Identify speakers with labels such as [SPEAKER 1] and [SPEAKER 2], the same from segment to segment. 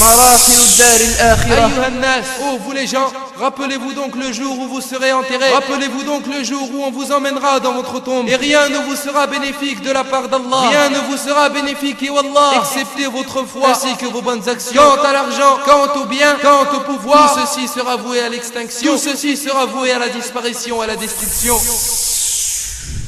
[SPEAKER 1] مراحل الدار الآخرة.
[SPEAKER 2] أيها الناس, ô vous les gens, rappelez-vous donc le jour où vous serez enterrés. Rappelez-vous donc le jour où on vous emmènera dans votre tombe. Et rien ne vous sera bénéfique de la part d'Allah. Rien ne vous sera bénéfique, et Wallah, excepté votre foi ainsi que vos bonnes actions. Quant à l'argent, quant au bien, quant au pouvoir, tout ceci sera voué à l'extinction. Tout ceci sera voué à la disparition, à la destruction.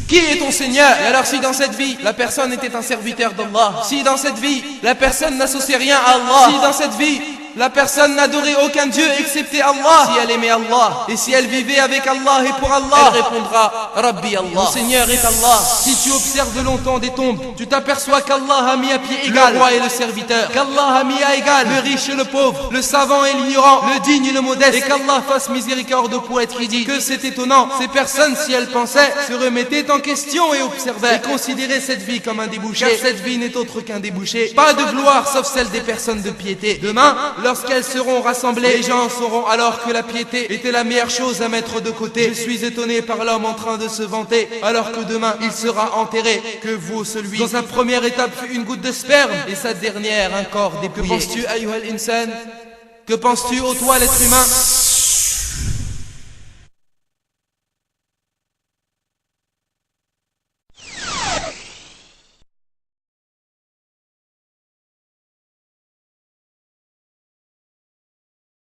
[SPEAKER 2] Qui est ton Seigneur? Et alors si dans cette vie, la personne était un serviteur d'Allah, si dans cette vie, la personne n'associait rien à Allah, si dans cette vie, la personne n'adorait aucun Dieu excepté Allah, si elle aimait Allah, et si elle vivait avec Allah et pour Allah, elle répondra Rabbi Allah, mon Seigneur est Allah. Si tu observes longtemps des tombes, tu t'aperçois qu'Allah a mis à pied égal le roi et le serviteur, qu'Allah a mis à égal le riche et le pauvre, le savant et l'ignorant, le digne et le modeste, et qu'Allah fasse miséricorde au poète qui dit que c'est étonnant, ces personnes, si elles pensaient, se remettaient en question et observaient, et considéraient cette vie comme un débouché, car cette vie n'est autre qu'un débouché, pas de gloire sauf celle des personnes de piété. Demain, lorsqu'elles seront rassemblées, les gens sauront alors que la piété était la meilleure chose à mettre de côté. Je suis étonné par l'homme en train de se vanter, alors que demain il sera enterré. Que vaut celui dont sa première étape fut une goutte de sperme et sa dernière un corps dépouillé? Que penses-tu, ayyuhal insan? Que penses-tu, ô toi l'être humain?